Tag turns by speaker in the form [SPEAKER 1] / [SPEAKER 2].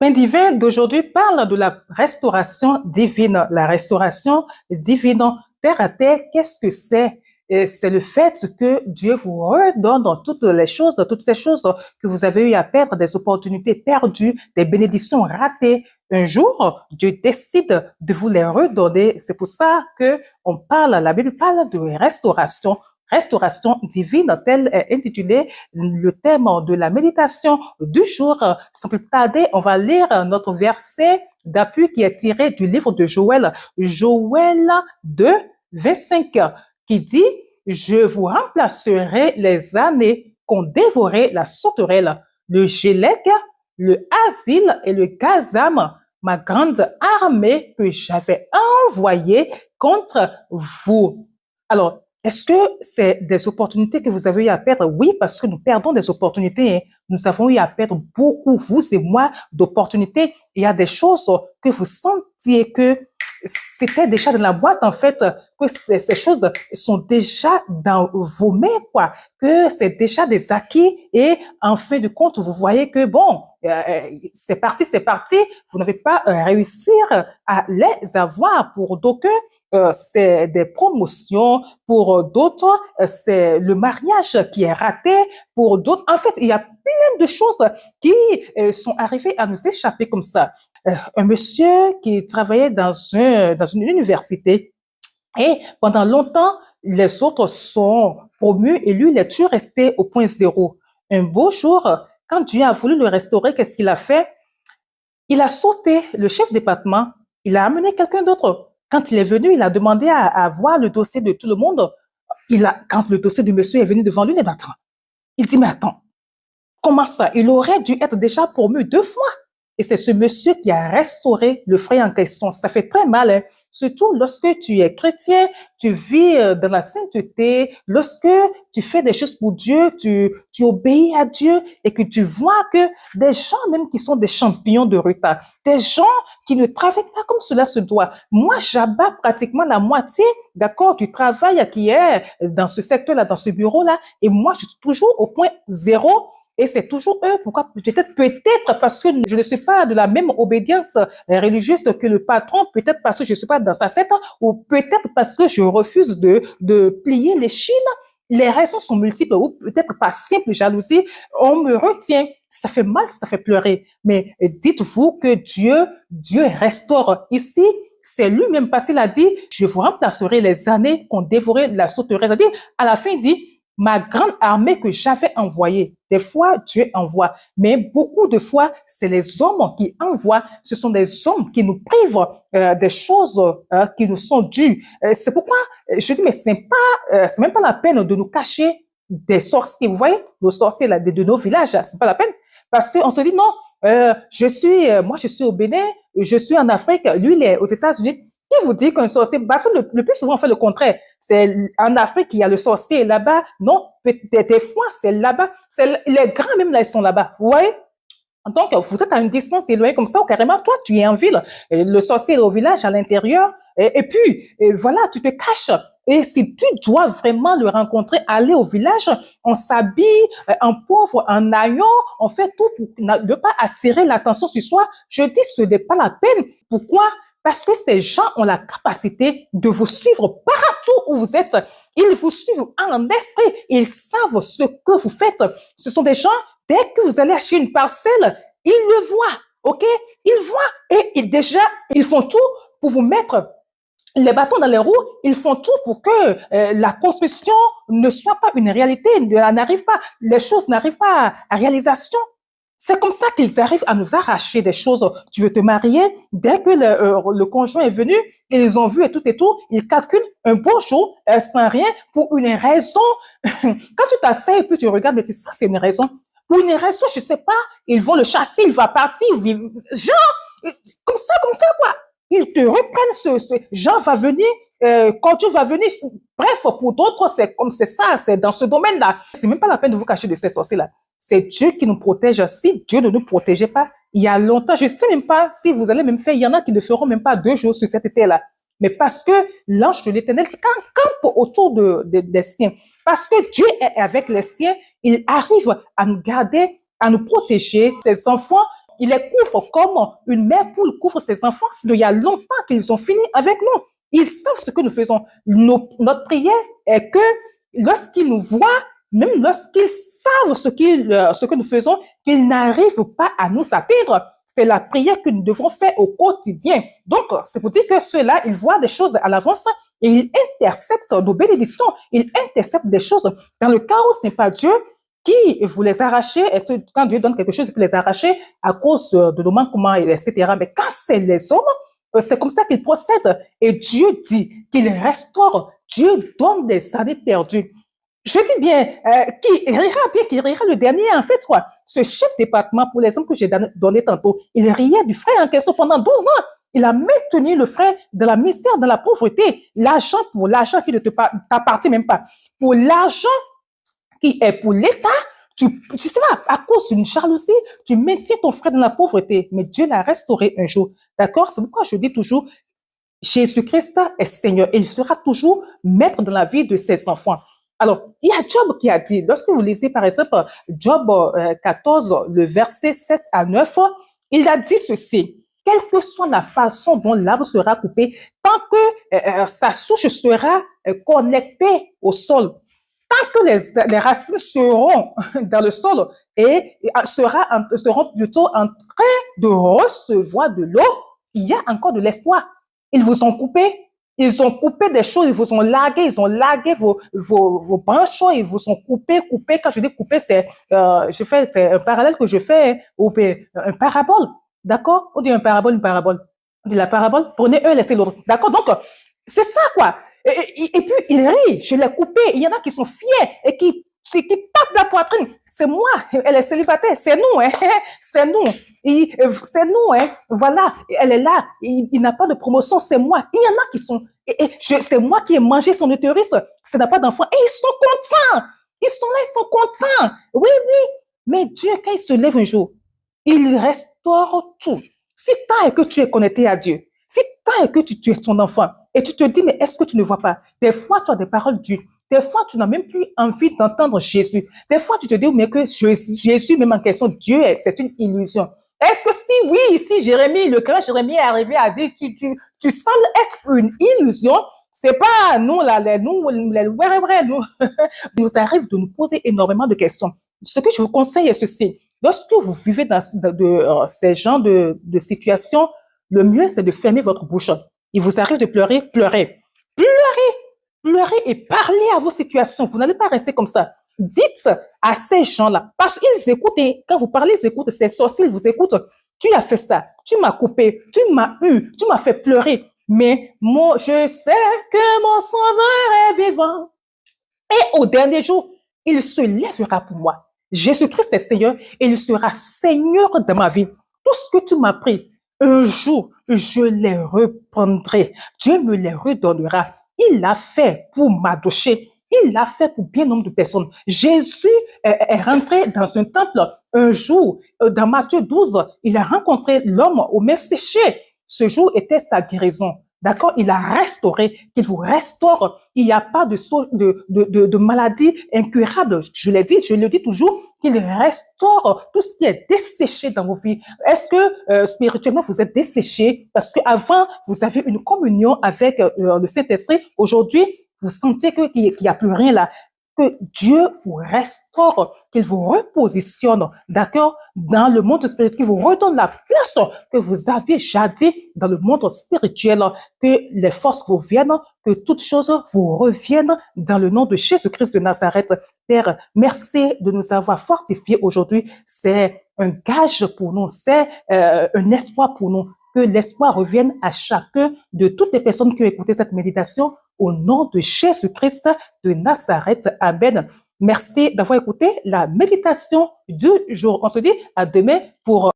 [SPEAKER 1] Pain divin d'aujourd'hui parle de la restauration divine. La restauration divine, terre à terre, qu'est-ce que c'est? C'est le fait que Dieu vous redonne dans toutes les choses, toutes ces choses que vous avez eu à perdre, des opportunités perdues, des bénédictions ratées. Un jour, Dieu décide de vous les redonner. C'est pour ça que on parle, la Bible parle de restauration. Restauration divine, tel est intitulé le thème de la méditation du jour. Sans plus tarder, on va lire notre verset d'appui qui est tiré du livre de Joël, Joël 2, 25, qui dit, je vous remplacerai les années qu'ont dévoré la sauterelle, le gélec, le asile et le gazam, ma grande armée que j'avais envoyée contre vous. Alors, est-ce que c'est des opportunités que vous avez eu à perdre? Oui, parce que nous perdons des opportunités. Hein. Nous avons eu à perdre beaucoup, vous et moi, d'opportunités. Il y a des choses que vous sentiez que c'était déjà dans la boîte, en fait, que ces choses sont déjà dans vos mains, quoi, que c'est déjà des acquis et en fin de compte, vous voyez que bon, c'est parti, vous n'avez pas réussi à les avoir. Pour d'aucuns, c'est des promotions, pour d'autres, c'est le mariage qui est raté, pour d'autres, en fait, il y a plein de choses qui sont arrivées à nous échapper comme ça. Un monsieur qui travaillait dans une université et pendant longtemps, les autres sont promus et lui, il est toujours resté au point zéro. Un beau jour, quand Dieu a voulu le restaurer, qu'est-ce qu'il a fait? Il a sauté le chef de département, il a amené quelqu'un d'autre. Quand il est venu, il a demandé à voir le dossier de tout le monde. Quand le dossier du monsieur est venu devant lui, il est battant. Il dit, mais attends, comment ça? Il aurait dû être déjà promu 2 fois. Et c'est ce monsieur qui a restauré le frère en question. Ça fait très mal, hein? Surtout lorsque tu es chrétien, tu vis dans la sainteté, lorsque tu fais des choses pour Dieu, tu obéis à Dieu et que tu vois que des gens même qui sont des champions de retard, des gens qui ne travaillent pas comme cela se doit. Moi, j'abats pratiquement la moitié, d'accord, du travail qui est dans ce secteur-là, dans ce bureau-là, et moi, je suis toujours au point zéro. Et c'est toujours eux. Pourquoi? Peut-être parce que je ne suis pas de la même obédience religieuse que le patron, peut-être parce que je ne suis pas dans sa secte, ou peut-être parce que je refuse de plier les chines. Les raisons sont multiples, ou peut-être par simple jalousie, on me retient. Ça fait mal, ça fait pleurer. Mais dites-vous que Dieu restaure ici. C'est lui-même parce qu'il a dit, je vous remplacerai les années qu'ont dévoré la sauterelle. C'est-à-dire, à la fin, il dit, ma grande armée que j'avais envoyée. Des fois, Dieu envoie, mais beaucoup de fois, c'est les hommes qui envoient. Ce sont des hommes qui nous privent des choses qui nous sont dues. C'est pourquoi je dis, mais c'est même pas la peine de nous cacher des sorciers. Vous voyez, nos sorciers là, de nos villages, c'est pas la peine. Parce qu'on se dit, non, moi, je suis au Bénin, je suis en Afrique, lui, il est aux États-Unis. Qui vous dit qu'un sorcier, parce que le plus souvent, on fait le contraire. C'est en Afrique qu'il y a le sorcier là-bas. Non, des fois, c'est là-bas. Les grands même là, ils sont là-bas. Vous voyez? Donc, vous êtes à une distance éloignée comme ça, ou carrément, toi, tu es en ville. Et le sorcier est au village, à l'intérieur. Et puis, voilà, tu te caches. Et si tu dois vraiment le rencontrer, aller au village, on s'habille en pauvre, en aillon, on fait tout pour ne pas attirer l'attention sur soi. Je dis, ce n'est pas la peine. Pourquoi? Parce que ces gens ont la capacité de vous suivre partout où vous êtes. Ils vous suivent en esprit. Ils savent ce que vous faites. Ce sont des gens, dès que vous allez acheter une parcelle, ils le voient. OK? Ils voient. Et déjà, ils font tout pour vous mettre les bâtons dans les roues. Ils font tout pour que la construction ne soit pas une réalité, n'arrive pas, les choses n'arrivent pas à réalisation. C'est comme ça qu'ils arrivent à nous arracher des choses. Tu veux te marier, dès que le conjoint est venu, ils ont vu et tout, ils calculent un beau jour sans rien pour une raison. Quand tu t'assais et puis tu regardes, mais tu sais, ça c'est une raison. Pour une raison, je sais pas, ils vont le chasser, il va partir, genre, comme ça, quoi. Ils te reprennent Jean va venir, quand Dieu va venir. Bref, pour d'autres, c'est comme c'est ça, c'est dans ce domaine-là. C'est même pas la peine de vous cacher de ces sorciers-là. C'est Dieu qui nous protège. Si Dieu ne nous protégeait pas, il y a longtemps, je sais même pas si vous allez même faire, il y en a qui ne feront même pas 2 jours sur cette terre-là. Mais parce que l'ange de l'Éternel campe autour des siens. Parce que Dieu est avec les siens, il arrive à nous garder, à nous protéger. Ses enfants Il les couvre comme une mère poule couvre ses enfants. Il y a longtemps qu'ils ont fini avec nous. Ils savent ce que nous faisons. Notre prière est que lorsqu'ils nous voient, même lorsqu'ils savent ce que nous faisons, qu'ils n'arrivent pas à nous atteindre. C'est la prière que nous devons faire au quotidien. Donc, c'est pour dire que ceux-là, ils voient des choses à l'avance et ils interceptent nos bénédictions. Ils interceptent des choses. Dans le cas où ce n'est pas Dieu qui vous les arracher, est-ce que quand Dieu donne quelque chose, il peut les arracher à cause de nos manquements, etc. Mais quand c'est les hommes, c'est comme ça qu'ils procèdent. Et Dieu dit qu'il restaure. Dieu donne des années perdues. Je dis bien, qui rira le dernier, en fait, quoi. Ce chef de département, pour l'exemple que j'ai donné tantôt, il riait du frère en question pendant 12 ans. Il a maintenu le frère de la misère, de la pauvreté. L'argent pour l'argent qui ne t'appartient même pas. Pour l'argent qui est pour l'État, tu sais pas, à cause d'une jalousie, tu maintiens ton frère dans la pauvreté. Mais Dieu l'a restauré un jour. D'accord? C'est pourquoi je dis toujours, Jésus-Christ est Seigneur et il sera toujours maître dans la vie de ses enfants. Alors, il y a Job qui a dit, lorsque vous lisez par exemple Job 14, le verset 7 à 9, il a dit ceci, quelle que soit la façon dont l'arbre sera coupé, tant que sa souche sera connectée au sol, tant que les racines seront dans le sol et seront plutôt en train de recevoir de l'eau, il y a encore de l'espoir. Ils vous ont coupé. Ils ont coupé des choses, ils vous ont largué vos branches, ils vous ont coupé. Quand je dis coupé, c'est un parallèle que je fais, ou un parabole. D'accord? On dit un parabole, une parabole. On dit la parabole, prenez un, laissez l'autre. D'accord? Donc, c'est ça, quoi. Et puis, il rit, je l'ai coupé. Il y en a qui sont fiers et qui tapent la poitrine. C'est moi, elle est célibataire, c'est nous, hein, c'est nous. C'est nous, hein, voilà, elle est là, il n'a pas de promotion, c'est moi. Il y en a qui sont, c'est moi qui ai mangé son utérus, ça n'a pas d'enfant, et ils sont contents. Ils sont là, ils sont contents. Oui, oui, mais Dieu, quand il se lève un jour, il restaure tout. Si tant est que tu es connecté à Dieu, si tant est que tu es son enfant, et tu te dis, mais est-ce que tu ne vois pas? Des fois, tu as des paroles dures. Des fois, tu n'as même plus envie d'entendre Jésus. Des fois, tu te dis, mais que Jésus, même en question, Dieu, c'est une illusion. Est-ce que si, oui, si Jérémie, le grand Jérémie est arrivé à dire que tu sembles être une illusion, c'est pas nous, là, nous, nous arrive de nous poser énormément de questions. Ce que je vous conseille est ceci. Lorsque vous vivez dans ces genres de situations, le mieux, c'est de fermer votre bouche. Il vous arrive de pleurer, pleurez. Pleurez et parlez à vos situations. Vous n'allez pas rester comme ça. Dites à ces gens-là, parce qu'ils écoutent, et quand vous parlez, ils écoutent, ces sorciers, ils vous écoutent. Tu as fait ça, tu m'as coupé, tu m'as eu, tu m'as fait pleurer. Mais moi, je sais que mon sauveur est vivant. Et au dernier jour, il se lèvera pour moi. Jésus-Christ est Seigneur et il sera Seigneur de ma vie. Tout ce que tu m'as pris, un jour, je les reprendrai. Dieu me les redonnera. Il l'a fait pour m'adoucher. Il l'a fait pour bien nombre de personnes. Jésus est rentré dans un temple un jour, dans Matthieu 12, il a rencontré l'homme au mer séché. Ce jour était sa guérison. D'accord? Il a restauré, qu'il vous restaure. Il n'y a pas de maladie incurable. Je le dis toujours, qu'il restaure tout ce qui est desséché dans vos vies. Est-ce que spirituellement vous êtes desséché? Parce qu'avant, vous avez une communion avec le Saint-Esprit. Aujourd'hui, vous sentez qu'il n'y a plus rien là. Que Dieu vous restaure, qu'il vous repositionne, d'accord, dans le monde spirituel, qu'il vous redonne la place que vous aviez jadis dans le monde spirituel, que les forces vous viennent, que toutes choses vous reviennent dans le nom de Jésus-Christ de Nazareth. Père, merci de nous avoir fortifiés aujourd'hui. C'est un gage pour nous, c'est un espoir pour nous. Que l'espoir revienne à chacun de toutes les personnes qui ont écouté cette méditation au nom de Jésus-Christ de Nazareth. Amen. Merci d'avoir écouté la méditation du jour. On se dit à demain pour